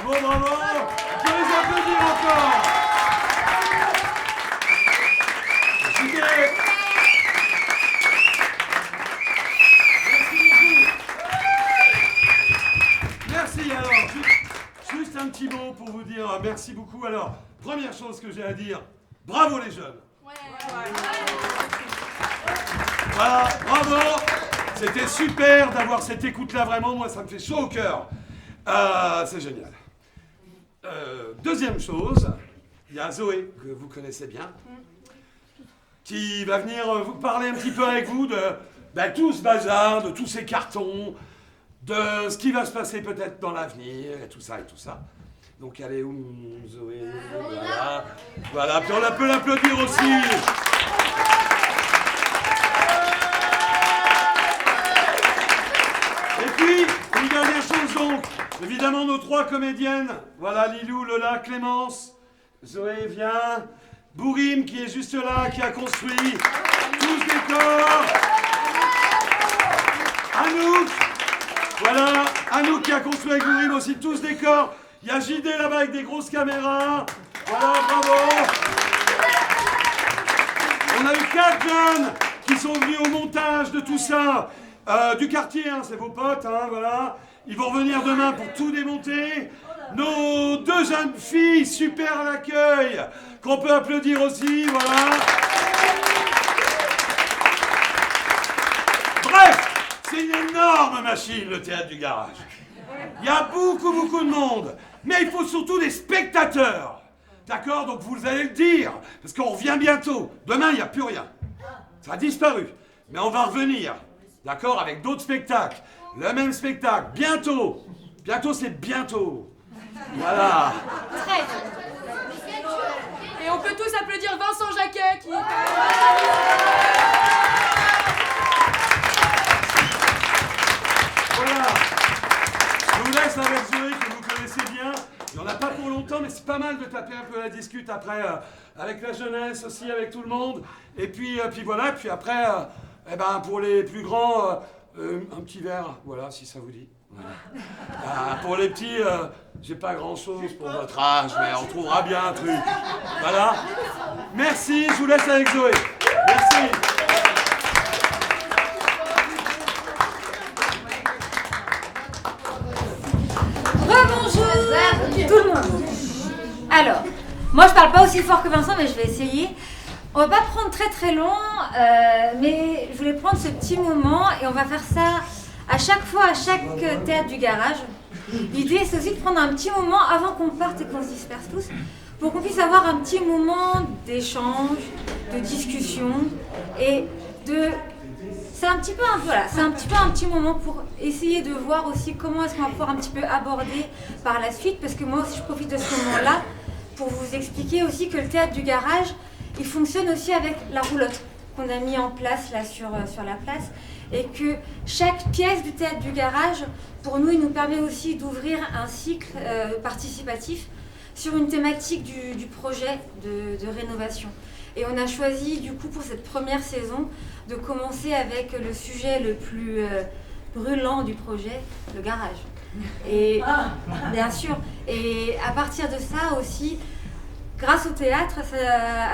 Bravo, bravo. On peut les applaudir encore. Super. Merci beaucoup. Merci. Alors, juste un petit mot pour vous dire merci beaucoup. Alors, première chose que j'ai à dire, bravo les jeunes. Voilà, bravo. C'était super d'avoir cette écoute-là, vraiment, moi ça me fait chaud au cœur. C'est génial. Deuxième chose, il y a Zoé, que vous connaissez bien, qui va venir vous parler un petit peu avec vous de tout ce bazar, de tous ces cartons, de ce qui va se passer peut-être dans l'avenir, et tout ça, et tout ça. Donc elle est où, Zoé? Voilà, voilà, puis on peut l'applaudir aussi. Et puis, une dernière chose donc, évidemment nos trois comédiennes, voilà Lilou, Lola, Clémence, Zoé vient, Bourim qui est juste là, qui a construit tout ce décor, Anouk, voilà, Anouk qui a construit avec Bourim aussi tout ce décor, il y a JD là-bas avec des grosses caméras, voilà, bravo. On a eu 4 jeunes qui sont venus au montage de tout ça. Du quartier, hein, c'est vos potes, hein, voilà. Ils vont revenir demain pour tout démonter. Nos 2 jeunes filles, super à l'accueil, qu'on peut applaudir aussi, voilà. Bref, c'est une énorme machine, le théâtre du garage. Il y a beaucoup de monde, mais il faut surtout des spectateurs. D'accord? Donc vous allez le dire, parce qu'on revient bientôt. Demain, il n'y a plus rien. Ça a disparu. Mais on va revenir. D'accord, avec d'autres spectacles. Le même spectacle, bientôt. Bientôt, c'est bientôt. Voilà. Très bien. Et on peut tous applaudir Vincent Jacquet qui... Voilà. Je vous laisse avec Zoé, que vous connaissez bien. Il n'y en a pas pour longtemps, mais c'est pas mal de taper un peu la discute après, avec la jeunesse aussi, avec tout le monde. Et puis voilà, et puis après... pour les plus grands, un petit verre, voilà, si ça vous dit. Voilà. Pour les petits, j'ai pas grand-chose pour votre âge, mais on trouvera bien un truc. Voilà. Merci, je vous laisse avec Zoé. Merci. Rebonjour tout le monde. Alors, moi je parle pas aussi fort que Vincent, mais je vais essayer. On va pas prendre très long, mais je voulais prendre ce petit moment et on va faire ça à chaque fois, à chaque théâtre du garage. L'idée c'est aussi de prendre un petit moment avant qu'on parte et qu'on se disperse tous, pour qu'on puisse avoir un petit moment d'échange, de discussion et de... C'est un petit peu un petit moment pour essayer de voir aussi comment est-ce qu'on va pouvoir un petit peu aborder par la suite, parce que moi aussi je profite de ce moment-là pour vous expliquer aussi que le théâtre du garage, il fonctionne aussi avec la roulotte qu'on a mis en place là sur la place, et que chaque pièce du théâtre du garage, pour nous, il nous permet aussi d'ouvrir un cycle participatif sur une thématique du projet de rénovation. Et on a choisi du coup pour cette première saison de commencer avec le sujet le plus brûlant du projet, le garage. Et bien sûr, et à partir de ça aussi, grâce au théâtre,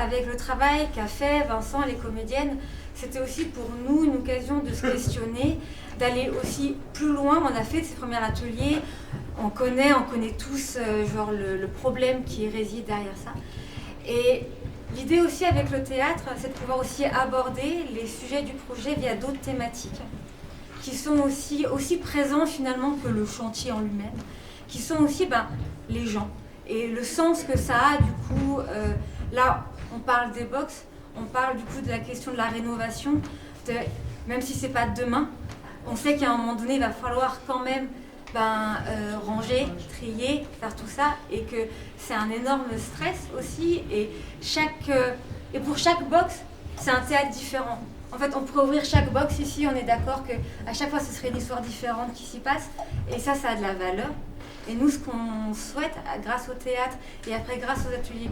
avec le travail qu'a fait Vincent et les comédiennes, c'était aussi pour nous une occasion de se questionner, d'aller aussi plus loin. On a fait ces premiers ateliers, on connaît tous le problème qui réside derrière ça. Et l'idée aussi avec le théâtre, c'est de pouvoir aussi aborder les sujets du projet via d'autres thématiques, qui sont aussi présents finalement que le chantier en lui-même, qui sont aussi les gens. Et le sens que ça a, du coup, là, on parle des box, on parle du coup de la question de la rénovation, même si c'est pas demain, on sait qu'à un moment donné, il va falloir quand même ranger, trier, faire tout ça, et que c'est un énorme stress aussi, et pour chaque box, c'est un théâtre différent. En fait, on pourrait ouvrir chaque box ici, on est d'accord qu'à chaque fois, ce serait une histoire différente qui s'y passe, et ça a de la valeur. Et nous, ce qu'on souhaite, grâce au théâtre et après grâce aux ateliers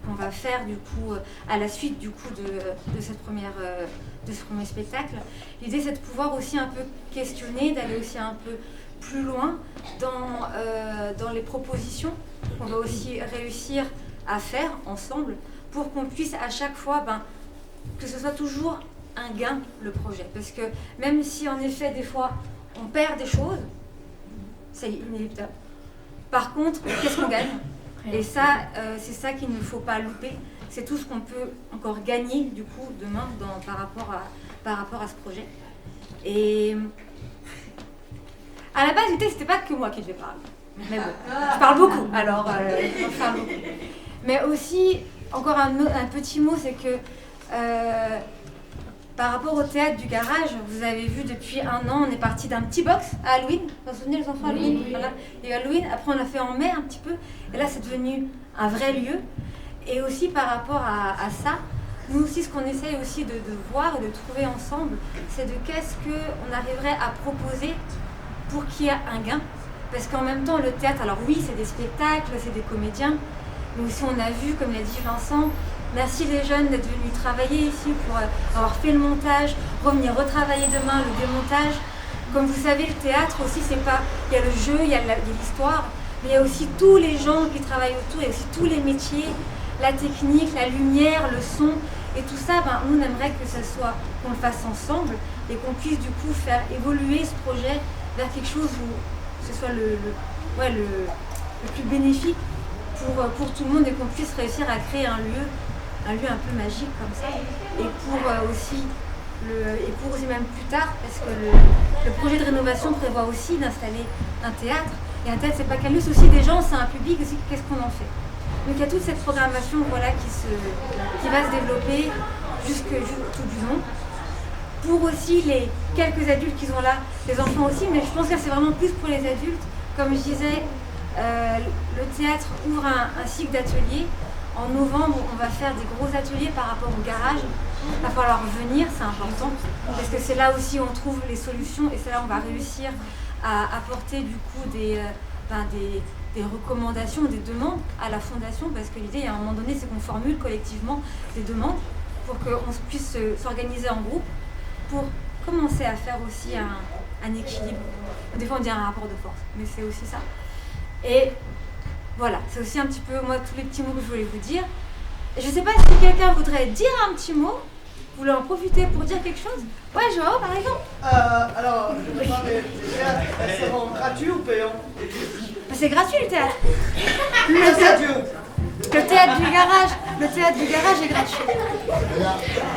qu'on va faire du coup à la suite du coup de ce premier spectacle, l'idée c'est de pouvoir aussi un peu questionner, d'aller aussi un peu plus loin dans les propositions qu'on va aussi réussir à faire ensemble pour qu'on puisse à chaque fois, que ce soit toujours un gain, le projet. Parce que même si en effet, des fois, on perd des choses, c'est inéluctable. Par contre, qu'est-ce qu'on gagne? Et ça, c'est ça qu'il ne faut pas louper. C'est tout ce qu'on peut encore gagner, du coup, demain par rapport à ce projet. Et à la base, l'idée, c'était pas que moi qui devais parler. Mais bon, je parle beaucoup, alors je parle beaucoup. Mais aussi, encore un petit mot, c'est que par rapport au théâtre du garage, vous avez vu depuis 1 an, on est parti d'un petit box à Halloween. Vous vous souvenez les enfants, Halloween? Oui. Voilà. Et Halloween, après on l'a fait en mai un petit peu. Et là, c'est devenu un vrai lieu. Et aussi par rapport à ça, nous aussi, ce qu'on essaye aussi de voir et de trouver ensemble, c'est de qu'est-ce qu'on arriverait à proposer pour qu'il y ait un gain. Parce qu'en même temps, le théâtre, alors oui, c'est des spectacles, c'est des comédiens, mais aussi on a vu, comme l'a dit Vincent, merci les jeunes d'être venus travailler ici pour avoir fait le montage, revenir retravailler demain le démontage. Comme vous savez, le théâtre aussi, c'est pas... Il y a le jeu, il y a l'histoire, mais il y a aussi tous les gens qui travaillent autour, il y a aussi tous les métiers, la technique, la lumière, le son, et tout ça, on aimerait que ça soit, qu'on le fasse ensemble et qu'on puisse du coup faire évoluer ce projet vers quelque chose où ce soit le plus bénéfique pour tout le monde et qu'on puisse réussir à créer un lieu un peu magique comme ça. Et pour aussi même plus tard, parce que le projet de rénovation prévoit aussi d'installer un théâtre. Et un théâtre, c'est pas qu'un lieu, c'est aussi des gens, c'est un public aussi, qu'est-ce qu'on en fait? Donc il y a toute cette programmation qui va se développer jusque tout du long. Pour aussi les quelques adultes qui sont là, les enfants aussi, mais je pense que c'est vraiment plus pour les adultes. Comme je disais, le théâtre ouvre un cycle d'ateliers. En novembre, on va faire des gros ateliers par rapport au garage. Il va falloir venir, c'est important, parce que c'est là aussi où on trouve les solutions et c'est là où on va réussir à apporter du coup des recommandations, des demandes à la fondation, parce que l'idée, à un moment donné, c'est qu'on formule collectivement des demandes pour qu'on puisse s'organiser en groupe pour commencer à faire aussi un équilibre. Des fois, on dit un rapport de force, mais c'est aussi ça. Et voilà, c'est aussi un petit peu, moi, tous les petits mots que je voulais vous dire. Je ne sais pas si quelqu'un voudrait dire un petit mot. Vous voulez en profiter pour dire quelque chose? Ouais, Joao, par exemple. Alors, je vais parler du théâtre. Elles seront gratuits ou payants? C'est gratuit, le théâtre. Merci à Dieu. Le théâtre du garage est gratuit.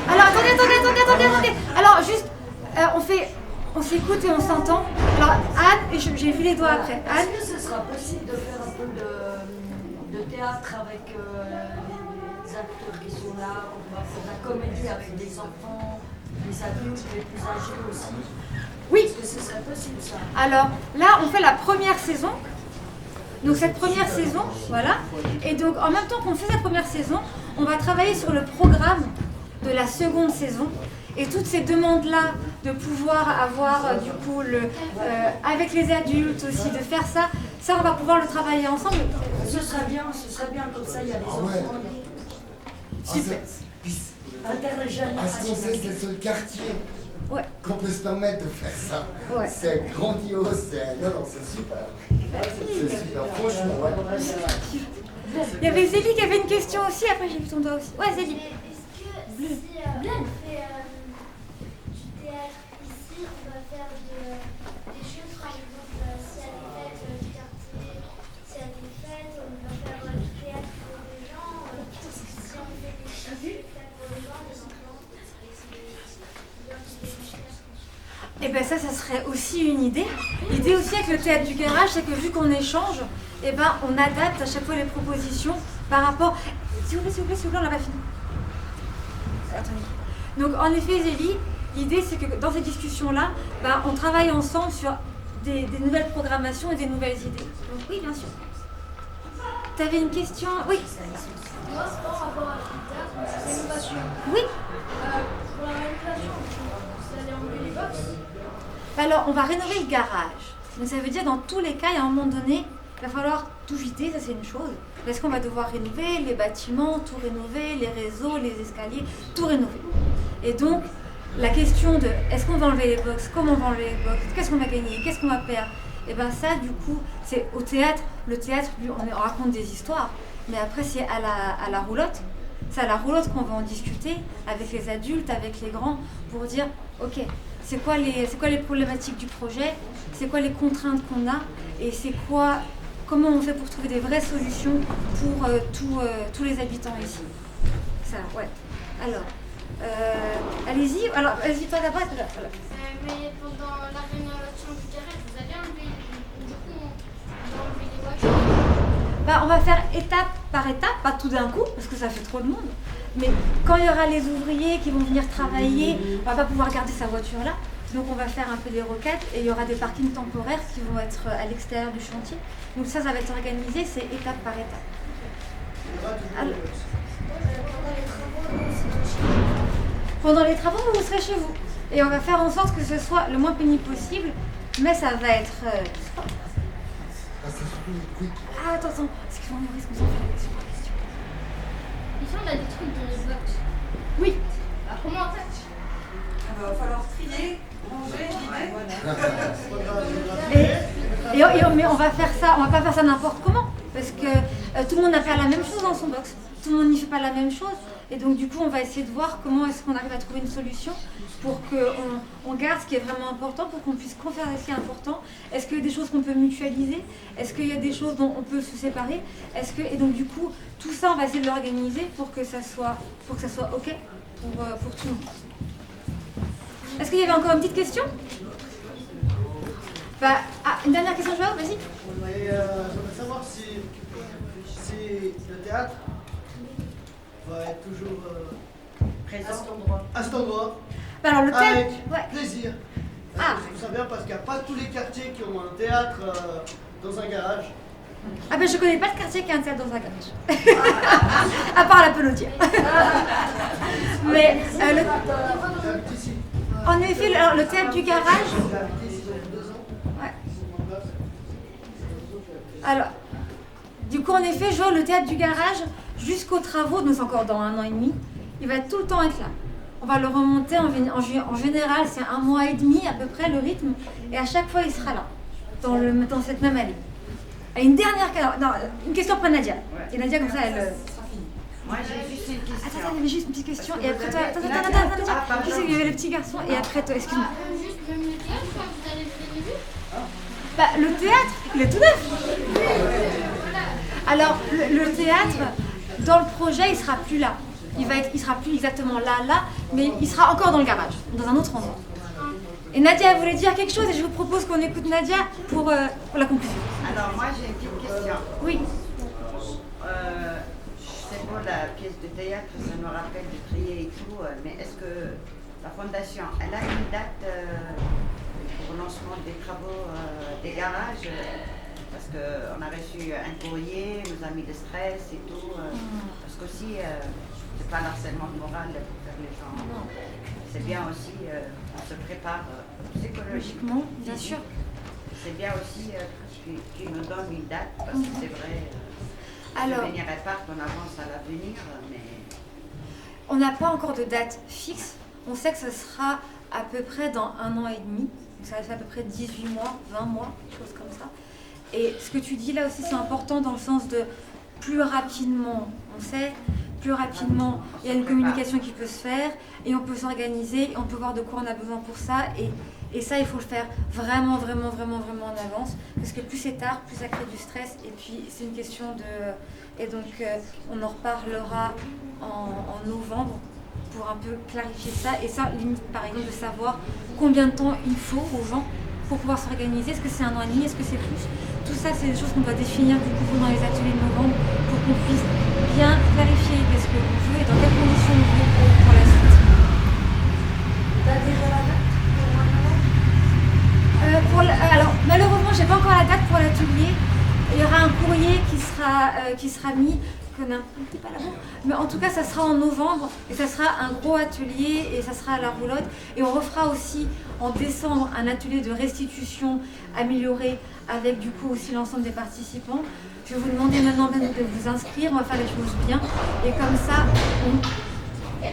Alors, attendez. Alors, juste, on s'écoute et on s'entend. Alors, Anne, j'ai vu les doigts après. Anne? Est-ce que ce sera possible de faire un peu de théâtre avec les acteurs qui sont là, on va faire de la comédie avec des enfants, les adultes, les plus âgés aussi? Oui. Est-ce que ce serait possible ça? Alors, là, on fait la première saison. Donc cette première saison, voilà. Et donc en même temps qu'on fait cette première saison, on va travailler sur le programme de la seconde saison. Et toutes ces demandes-là, de pouvoir avoir du coup, avec les adultes aussi, de faire ça, on va pouvoir le travailler ensemble. Ce serait bien comme ça, il y a des enfants. Super. Parce qu'on sait que c'est le seul quartier qu'on peut se permettre de faire ça. Ouais. C'est grandiose, c'est super. C'est super, franchement, ouais. Il y avait Zélie qui avait une question aussi, après j'ai vu ton doigt aussi. Ouais, Zélie. Est-ce que si on fait du théâtre ici, on va faire des choses, par exemple, s'il y a des fêtes du quartier, s'il y a des fêtes, on va faire du théâtre pour les gens. Si on fait des spectacles pour les gens, des enfants, Et bien ça serait aussi une idée. L'idée aussi avec le théâtre du garage, c'est que vu qu'on échange, on adapte à chaque fois les propositions par rapport... S'il vous plaît, on n'a pas fini. Attendez. Donc en effet, Zélie, l'idée c'est que dans ces discussions-là, on travaille ensemble sur des nouvelles programmations et des nouvelles idées. Donc oui, bien sûr. Tu avais une question? Oui. Moi, c'est par rapport à la rénovation. Oui. Pour la rénovation, vous allez enlever les box? Alors, on va rénover le garage. Donc ça veut dire dans tous les cas, à un moment donné, il va falloir tout vider, ça c'est une chose. Parce qu'on va devoir rénover les bâtiments, tout rénover, les réseaux, les escaliers, tout rénover. Et donc, la question de est-ce qu'on va enlever les box, comment on va enlever les box, qu'est-ce qu'on va gagner, qu'est-ce qu'on va perdre, Et bien ça, du coup, c'est au théâtre. Le théâtre, lui, on raconte des histoires, mais après, c'est à la roulotte. C'est à la roulotte qu'on va en discuter avec les adultes, avec les grands, pour dire, ok, c'est quoi les problématiques du projet, c'est quoi les contraintes qu'on a, et comment on fait pour trouver des vraies solutions pour tous les habitants ici. Ça, ouais. Alors, allez-y. Alors, vas-y, toi d'abord. Voilà. Mais pendant la rénovation du garage, vous allez enlever, du coup, on va enlever les voitures. On va faire étape par étape, pas tout d'un coup, parce que ça fait trop de monde. Mais quand il y aura les ouvriers qui vont venir travailler, on va pas pouvoir garder sa voiture là. Donc on va faire un peu des roquettes et il y aura des parkings temporaires qui vont être à l'extérieur du chantier. Donc ça va être organisé, c'est étape par étape. Alors, pendant les travaux, vous serez chez vous. Et on va faire en sorte que ce soit le moins pénible possible, mais ça va être... attends, excuse-moi Maurice, qu'on s'en fait sur la question. Ici, on a des trucs dans les box. Oui. Comment on fait? Il va falloir trier, ranger, vider. Mais on va faire ça, on va pas faire ça n'importe comment, parce que tout le monde n'a pas la même chose dans son box. Tout le monde n'y fait pas la même chose. Et donc du coup, on va essayer de voir comment est-ce qu'on arrive à trouver une solution pour qu'on garde ce qui est vraiment important, pour qu'on puisse conférer ce qui est important. Est-ce qu'il y a des choses qu'on peut mutualiser? Est-ce qu'il y a des choses dont on peut se séparer? Et donc du coup, tout ça, on va essayer de l'organiser pour que ça soit OK pour tout le monde. Est-ce qu'il y avait encore une petite question? Une dernière question, Joao, vas-y. J'aimerais savoir si le théâtre va être toujours présent à cet endroit. Alors le thème, avec plaisir. Je sais bien parce qu'il n'y a pas tous les quartiers qui ont un théâtre dans un garage. Je connais pas de quartier qui a un théâtre dans un garage. À part la Pelotière. Mais en effet, le théâtre du garage. Ouais. Alors, du coup, en effet, Joao, le théâtre du garage, jusqu'aux travaux, donc c'est encore dans 1 an et demi, il va tout le temps être là. On va le remonter en général, c'est 1 mois et demi à peu près le rythme, et à chaque fois il sera là, dans cette même allée. Et une dernière question pour Nadia. Et Nadia, comme ça, elle. Moi j'ai juste une question. Attends, il y avait juste une petite question, et après toi. Attends, je sais qu'il y avait le petit garçon, et après toi, excuse-moi. Juste le théâtre, quand vous allez le début? Le théâtre, il est tout neuf. Alors, le théâtre, dans le projet, il sera plus là. Il sera plus exactement là, mais il sera encore dans le garage, dans un autre endroit. Et Nadia voulait dire quelque chose et je vous propose qu'on écoute Nadia pour la conclusion. Alors moi j'ai une petite question. Oui. C'est pour la pièce de théâtre, ça me rappelle du trier et tout, mais est-ce que la fondation, elle a une date pour le lancement des travaux des garages? Parce qu'on a reçu un courrier, nous a mis de stress et tout. Parce qu'aussi, c'est pas l'harcèlement moral pour faire les gens. C'est bien aussi, on se prépare psychologiquement. Bien sûr. C'est bien aussi qu'ils nous donnent une date, parce que c'est vrai, alors, je n'irai pas qu'on avance à l'avenir, mais... On n'a pas encore de date fixe. On sait que ce sera à peu près dans 1 an et demi. Ça fait à peu près 18 mois, 20 mois, quelque chose comme ça. Et ce que tu dis là aussi, c'est important dans le sens de plus rapidement, on sait, plus rapidement, il y a une communication qui peut se faire et on peut s'organiser, on peut voir de quoi on a besoin pour ça. Et ça, il faut le faire vraiment en avance. Parce que plus c'est tard, plus ça crée du stress. Et puis, c'est une question de... Et donc, on en reparlera en novembre pour un peu clarifier ça. Et ça, limite, par exemple, de savoir combien de temps il faut aux gens pour pouvoir s'organiser. Est-ce que c'est 1 an et demi? Est-ce que c'est plus? Tout ça, c'est des choses qu'on doit définir du coup dans les ateliers de novembre pour qu'on puisse bien clarifier qu'est-ce qu'on veut et dans quelles conditions on veut pour la suite. T'as déjà la date alors, malheureusement, j'ai pas encore la date pour l'atelier. Il y aura un courrier qui sera mis, que n'importe pas là-bas. Mais en tout cas, ça sera en novembre et ça sera un gros atelier et ça sera à la roulotte. Et on refera aussi en décembre un atelier de restitution amélioré avec du coup aussi l'ensemble des participants. Je vais vous demander maintenant de vous inscrire, on va faire les choses bien. Et comme ça,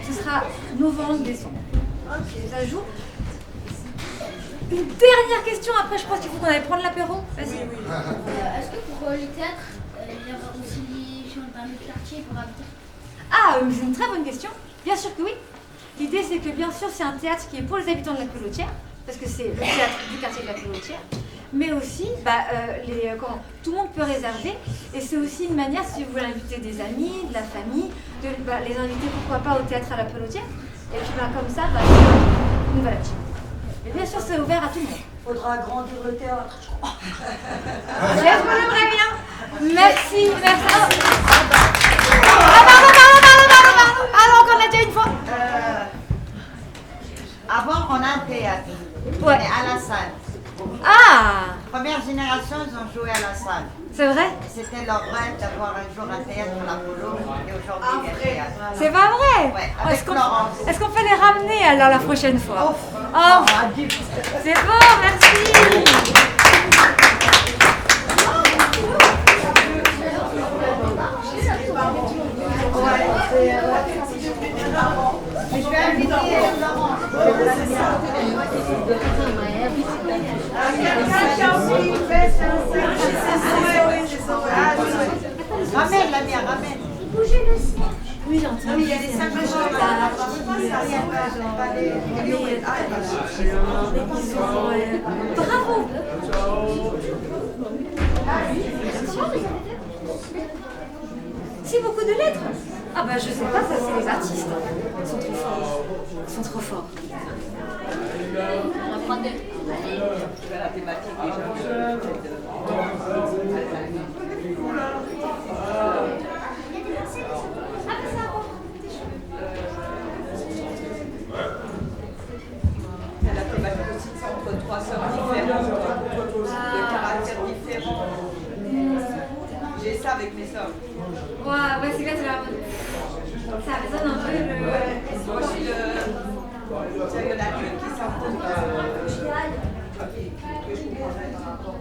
ce sera novembre, décembre. Ça joue. Une dernière question, après je pense qu'il faut qu'on aille prendre l'apéro. Vas-y. Est-ce que pour les théâtres, il y aura aussi des gens dans le quartier pour habiter? Ah, c'est une très bonne question. Bien sûr que oui. L'idée, c'est que bien sûr, c'est un théâtre qui est pour les habitants de la Pelotière, parce que c'est le théâtre du quartier de la Pelotière. Mais aussi, tout le monde peut réserver. Et c'est aussi une manière, si vous voulez inviter des amis, de la famille, de les inviter, pourquoi pas, au théâtre à la Pelotière. Et puis comme ça, une nouvelle activité. Et bien sûr, c'est ouvert à tout le monde. Faudra agrandir le théâtre. Je le préviens. Merci. Alors qu'on l'a déjà une fois. Avant, on a un théâtre. Ouais. On est à la salle. Ah, Première génération, ils ont joué à la salle. c'est vrai? C'était leur rêve d'avoir un jour un théâtre à l'Apollo. Et aujourd'hui, il y a un théâtre. C'est pas vrai? Ouais, Oh, avec Florence. est-ce qu'on peut les ramener alors la prochaine fois? Oh, c'est bon, merci. Je vais inviter Florence. Ramène la mienne, ramène. Bougez le ciel. Oui, j'entends. Oui, il y a les 5 jours là. Bravo. Si beaucoup de lettres. Ah bah je sais pas, ça c'est les artistes. Ils sont trop forts. Ils sont trop forts. La thématique déjà. La thématique aussi, c'est entre trois sœurs différentes, de caractères différents. J'ai ça avec mes sœurs. Ouais, c'est là, c'est la bonne. Ça résonne un peu le. Moi, je suis le. Il y en a une qui s'appelle. Que je comprendrais par rapport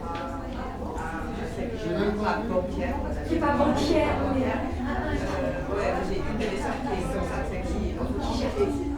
à banquière. Qui n'est pas banquière, mais. Ouais, j'ai une de mes sœurs qui est comme ça, c'est qui cherche.